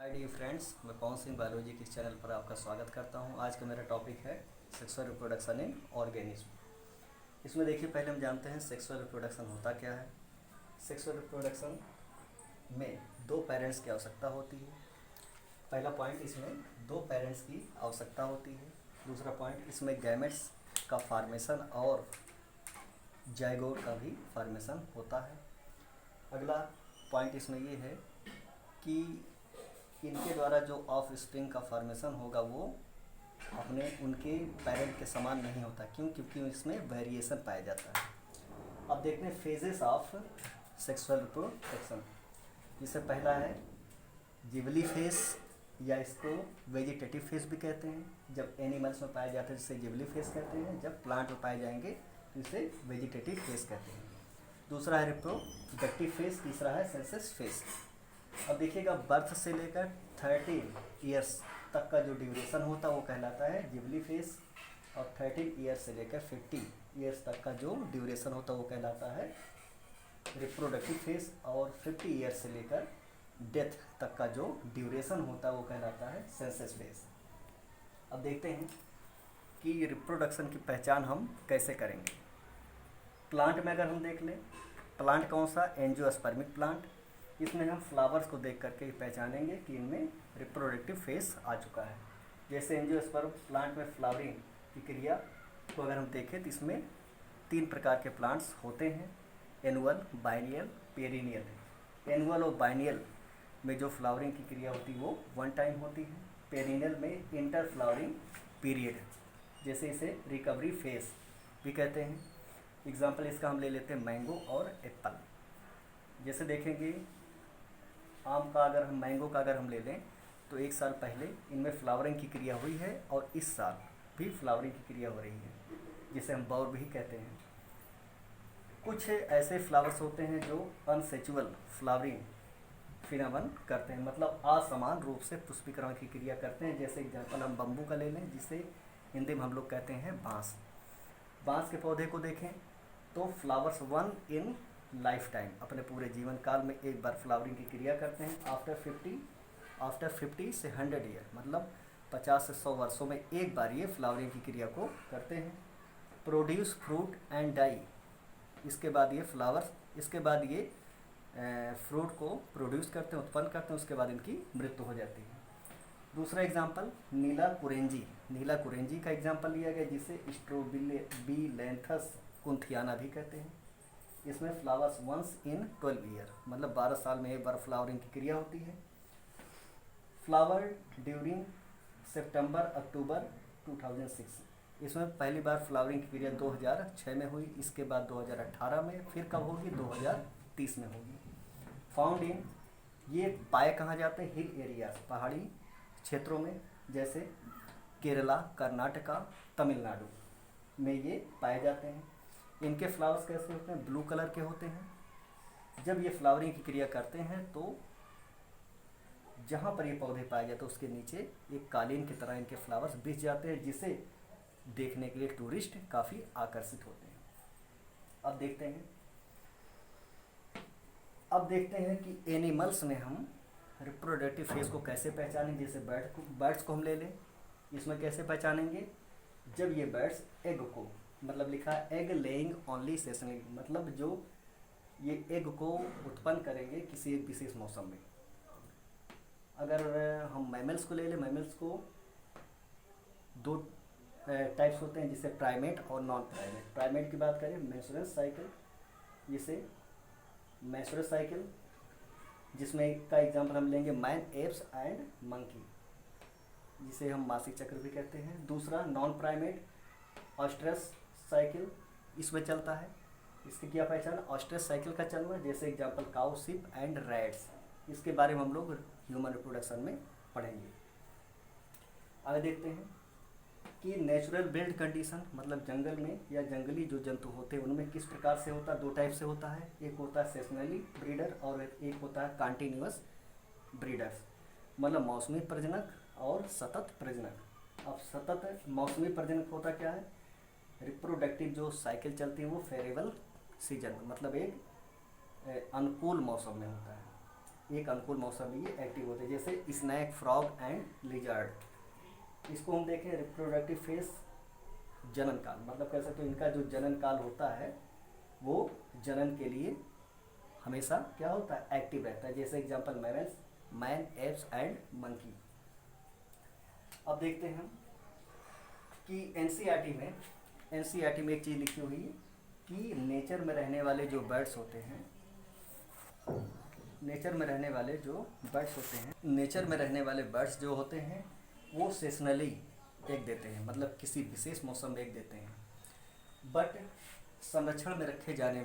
Hi dear friends, मैं Pawan Singh biology के इस चैनल पर आपका स्वागत करता हूं। आज का मेरा टॉपिक है सेक्सुअल रिप्रोडक्शन इन ऑर्गेनिज्म। इसमें देखिए, पहले हम जानते हैं सेक्सुअल रिप्रोडक्शन होता क्या है। सेक्सुअल रिप्रोडक्शन में दो पेरेंट्स की आवश्यकता होती है। पहला पॉइंट, इसमें दो पेरेंट्स की आवश्यकता होती है। दूसरा पॉइंट, इसमें गैमेट्स का फॉर्मेशन और जाइगोट का भी फॉर्मेशन होता है। अगला पॉइंट इसमें ये है कि इनके द्वारा जो ऑफ स्प्रिंग का फॉर्मेशन होगा वो अपने उनके पेरेंट के समान नहीं होता। क्यों? क्योंकि इसमें वेरिएशन पाया जाता है। अब देखते हैं फेजेस ऑफ सेक्सुअल रिप्रोडक्शन। जिससे पहला है जिबली फेस, या इसको वेजिटेटिव फेस भी कहते हैं। जब एनिमल्स में पाए जाते हैं जिसे जिबली फेस कहते हैं, जब प्लांट में पाए जाएंगे तो इसे वेजिटेटिव फेस कहते हैं। दूसरा है रिप्रोडक्टिव फेस, तीसरा है सेंसस फेस। अब देखिएगा, बर्थ से लेकर 30 ईयर्स तक का जो ड्यूरेशन होता है वो कहलाता है जिबली फेस, और 13 ईयर्स से लेकर 50 ईयर्स तक का जो ड्यूरेशन होता है वो कहलाता है रिप्रोडक्टिव फेस, और 50 ईयर्स से लेकर डेथ तक का जो ड्यूरेशन होता है वो कहलाता है सेंसस फेस। अब देखते हैं कि रिप्रोडक्शन की पहचान हम कैसे करेंगे। प्लांट में अगर हम देख लें, प्लांट कौन सा? Angiospermic plant. इसमें हम फ्लावर्स को देख करके पहचानेंगे कि इनमें रिप्रोडक्टिव फेस आ चुका है। जैसे एंजियोस्पर्म प्लांट में फ्लावरिंग की क्रिया को अगर हम देखें तो इसमें 3 प्रकार के प्लांट्स होते हैं, एनुअल, बाइनियल, पेरिनियल। एनुअल और बाइनियल में जो फ्लावरिंग की क्रिया होती है वो 1 टाइम होती है। पेरिनियल में इंटर फ्लावरिंग पीरियड, जैसे इसे रिकवरी फेस भी कहते हैं। एग्जाम्पल इसका हम ले लेते हैं मैंगो और एप्पल। जैसे देखेंगे, आम का अगर हम मैंगो का अगर हम ले लें तो 1 साल पहले इनमें फ्लावरिंग की क्रिया हुई है, और इस साल भी फ्लावरिंग की क्रिया हो रही है, जिसे हम बौर भी कहते हैं। कुछ ऐसे फ्लावर्स होते हैं जो अनसेचुअल फ्लावरिंग फिनोमेनन करते हैं, मतलब असमान रूप से पुष्पीकरण की क्रिया करते हैं। जैसे एग्जाम्पल हम बम्बू का ले लें, जिसे हिंदी में हम लोग कहते हैं बाँस। बाँस के पौधे को देखें तो फ्लावर्स 1 इन लाइफ टाइम, अपने पूरे जीवन काल में एक बार फ्लावरिंग की क्रिया करते हैं। आफ्टर 50 से 100 ईयर, मतलब 50 से 100 वर्षों में एक बार ये फ्लावरिंग की क्रिया को करते हैं। प्रोड्यूस फ्रूट एंड डाई, इसके बाद ये फ्लावर्स, इसके बाद ये फ्रूट को प्रोड्यूस करते हैं, उत्पन्न करते हैं, उसके बाद इनकी मृत्यु हो जाती है। दूसरा एग्जाम्पल नीला कुरेंजी। नीला कुरेंजी का एग्जाम्पल लिया गया, जिसे स्ट्रोबिलेंथस कुंथियाना भी कहते हैं। इसमें फ्लावर्स वंस इन 12 ईयर, मतलब 12 साल में एक बार फ्लावरिंग की क्रिया होती है। फ्लावर ड्यूरिंग सितंबर अक्टूबर 2006, इसमें पहली बार फ्लावरिंग की क्रिया 2006 में हुई। इसके बाद 2018 में, फिर कब होगी? 2030 में होगी। फाउंड इन, ये पाए कहाँ जाते हैं? हिल एरियाज, पहाड़ी क्षेत्रों में, जैसे केरला, कर्नाटका, तमिलनाडु में ये पाए जाते हैं। इनके फ्लावर्स कैसे होते हैं? ब्लू कलर के होते हैं। जब ये फ्लावरिंग की क्रिया करते हैं तो जहाँ पर ये पौधे पाए जाते हैं उसके नीचे एक कालीन की तरह इनके फ्लावर्स बिछ जाते हैं, जिसे देखने के लिए टूरिस्ट काफ़ी आकर्षित होते हैं। अब देखते हैं कि एनिमल्स में हम रिप्रोडक्टिव फेज को कैसे पहचानें। जैसे बर्ड्स को हम ले लें, इसमें कैसे पहचानेंगे? जब ये बर्ड्स एग को, मतलब लिखा है एग लेइंग ओनली सेसनली, मतलब जो ये एग को उत्पन्न करेंगे किसी एक विशेष मौसम में। अगर हम मैमल्स को ले लें, मैमल्स को 2 टाइप्स होते हैं, जिसे प्राइमेट और नॉन प्राइमेट। प्राइमेट की बात करें, मेंस्ट्रुअल साइकिल, जिसमें का एग्जाम्पल हम लेंगे मैन, एप्स एंड मंकी, जिसे हम मासिक चक्र भी कहते हैं। दूसरा नॉन प्राइमेट ऑस्ट्रस साइकिल, इसमें चलता है। इसकी क्या पहचान? ऑस्ट्रस साइकिल का चलना, जैसे example cow, ship and rats. इसके बारे में हम लोग ह्यूमन रिप्रोडक्शन में पढ़ेंगे। आगे देखते हैं कि नेचुरल बिल्ड कंडीशन, मतलब जंगल में या जंगली जो जंतु होते हैं उनमें किस प्रकार से होता है? 2 टाइप से होता है। एक होता है सेसनली ब्रीडर और एक होता है कॉन्टिन्यूअस ब्रीडर्स, मतलब मौसमी प्रजनक और सतत प्रजनक। अब सतत मौसमी प्रजनक होता क्या है? रिप्रोडक्टिव जो साइकिल चलती है वो फेरेबल सीजन, मतलब एक अनुकूल मौसम में होता है। एक अनुकूल मौसम में ये एक्टिव होते हैं, जैसे स्नैक, फ्रॉग एंड लिजर्ड। इसको हम देखें रिप्रोडक्टिव फेज, जनन काल, मतलब कह सकते हो इनका जो जनन काल होता है वो जनन के लिए हमेशा क्या होता है, एक्टिव रहता है। जैसे example mammals, man, apps and monkey. अब देखते हैं हम कि एनसीईआरटी में एक चीज़ लिखी हुई है कि नेचर में रहने वाले जो बर्ड्स होते हैं, नेचर में रहने वाले बर्ड्स जो होते हैं वो सेसनली एग देते हैं, मतलब किसी विशेष मौसम में एग देते हैं। बट संरक्षण में रखे जाने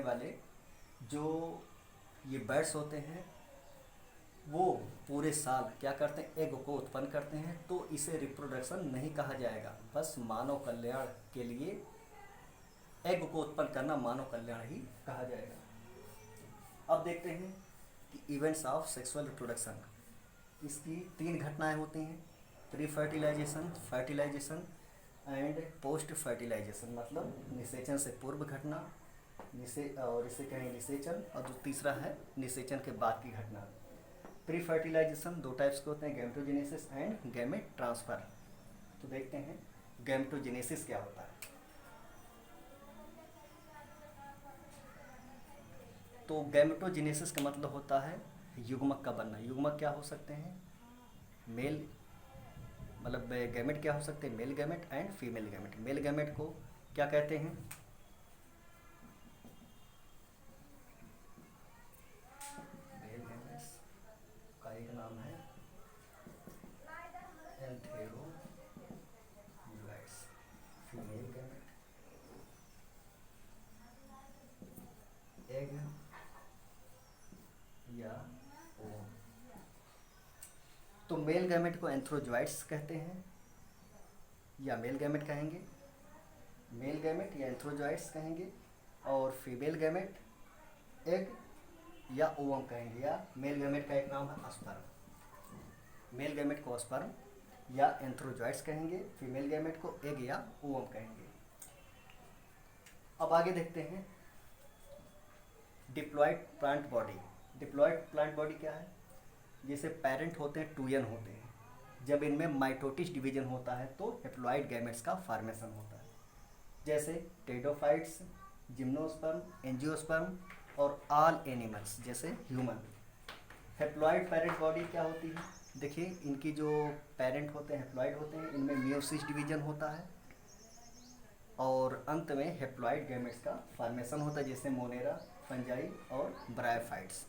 वाले जो ये बर्ड्स होते हैं वो पूरे साल क्या करते हैं, एग को उत्पन्न करते हैं। तो इसे रिप्रोडक्शन नहीं कहा जाएगा, बस मानव कल्याण के लिए एग को उत्पन्न करना मानव कल्याण ही कहा जाएगा। अब देखते हैं कि इवेंट्स ऑफ सेक्सुअल रिप्रोडक्शन, इसकी 3 घटनाएं होती हैं, pre fertilization, fertilization and post fertilization, मतलब निषेचन से पूर्व घटना, और इसे कहेंगे निषेचन, और जो तीसरा है निषेचन के बाद की घटना। प्री फर्टिलाइजेशन 2 टाइप्स के होते हैं, गैमेटोजेनेसिस एंड गैमेट ट्रांसफर। तो देखते हैं गैमेटोजेनेसिस क्या होता है। तो गैमेटोजेनेसिस का मतलब होता है युग्मक का बनना। युग्मक क्या हो सकते हैं, मेल, मतलब गैमेट क्या हो सकते हैं, male gamete and female gamete. Mail gamete को क्या कहते हैं, मेल गैमेट्स का एक नाम है एंथेरोजोइट्स। फीमेल गैमेट एग या ओवम। तो मेल गैमेट को एंथ्रोजोइट्स कहते हैं या मेल गैमेट कहेंगे, मेल गैमेट या एंथ्रोजोइट्स कहेंगे, और फीमेल गैमेट एग या ओवम कहेंगे, या मेल गैमेट का एक नाम है स्पर्म। मेल गैमेट को स्पर्म या एंथ्रोजोइट्स कहेंगे, फीमेल गैमेट को एग या ओवम कहेंगे। अब आगे देखते हैं diploid plant body. Diploid plant body क्या है, जैसे पेरेंट होते हैं, टूयन होते हैं, जब इनमें माइटोटिस डिवीजन होता है तो हेप्लॉइड गैमेट्स का फॉर्मेशन होता है। जैसे टेडोफाइट्स, जिम्नोस्पर्म, एंजियोस्पर्म और ऑल एनिमल्स जैसे ह्यूमन। हेप्लॉइड पेरेंट बॉडी क्या होती है, देखिए इनकी जो पेरेंट होते हैं हेप्लॉइड होते हैं, इनमें मियोसिस डिवीजन होता है और अंत में हेप्लॉइड गैमेट्स का फॉर्मेशन होता है, जैसे मोनेरा, फंजाई और ब्रायोफाइट्स।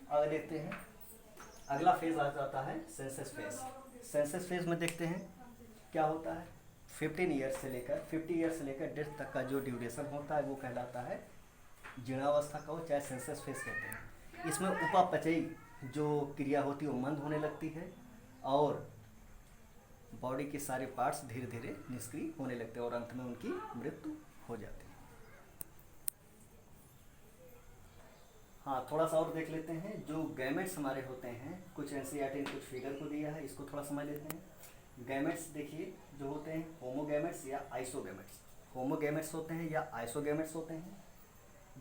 आगे देखते हैं, अगला फेज आ जाता है सेंसस फेज। सेंसस फेज में देखते हैं क्या होता है, 50 ईयर्स से लेकर डेथ तक का जो ड्यूरेशन होता है वो कहलाता है जीर्णावस्था का, चाहे सेंसस फेज कहते हैं। इसमें उपापचयी जो क्रिया होती है वो मंद होने लगती है और बॉडी के सारे पार्ट्स धीरे धीरे निष्क्रिय होने लगते हैं और अंत में उनकी मृत्यु हो जाती है। हाँ, थोड़ा सा और देख लेते हैं जो गैमेट्स हमारे होते हैं, कुछ एनसीईआरटी ने कुछ फिगर को दिया है, इसको थोड़ा समझ लेते हैं। गैमेट्स देखिए जो होते हैं होमोगैमेट्स या आइसोगैमेट्स। होमोगैमेट्स होते हैं या आइसोगैमेट्स होते हैं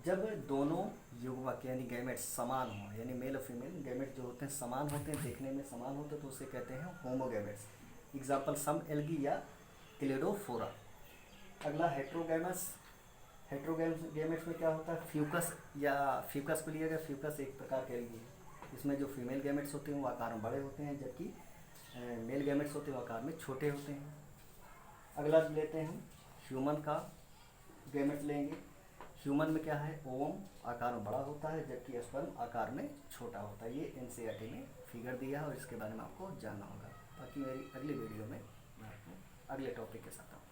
जब दोनों युग्मक यानी गैमेट्स समान हों, यानी मेल और फीमेल गैमेट जो होते हैं समान होते हैं, देखने में समान होते हैं, तो उसे कहते हैं होमोगैमेट्स। एग्जाम्पल सम एल्गी या क्लेडोफोरा। अगला हेट्रोगैमस। हेट्रोगैमेट्स में क्या होता है, फ्यूकस या फ्यूकस को लिया गया। फ्यूकस एक प्रकार के एल्गी है, इसमें जो फीमेल गैमेट्स होते हैं वो आकार में बड़े होते हैं, जबकि मेल गैमेट्स होते हैं वो आकार में छोटे होते हैं। अगला लेते हैं ह्यूमन का गैमेट लेंगे। ह्यूमन में क्या है, ओवम आकार में बड़ा होता है जबकि स्पर्म आकार में छोटा होता है। ये एनसीईआरटी में फिगर दिया है और इसके बारे में आपको जानना होगा। बाकी मेरी अगली वीडियो में मैं आपको अगले टॉपिक के साथ आऊँगा।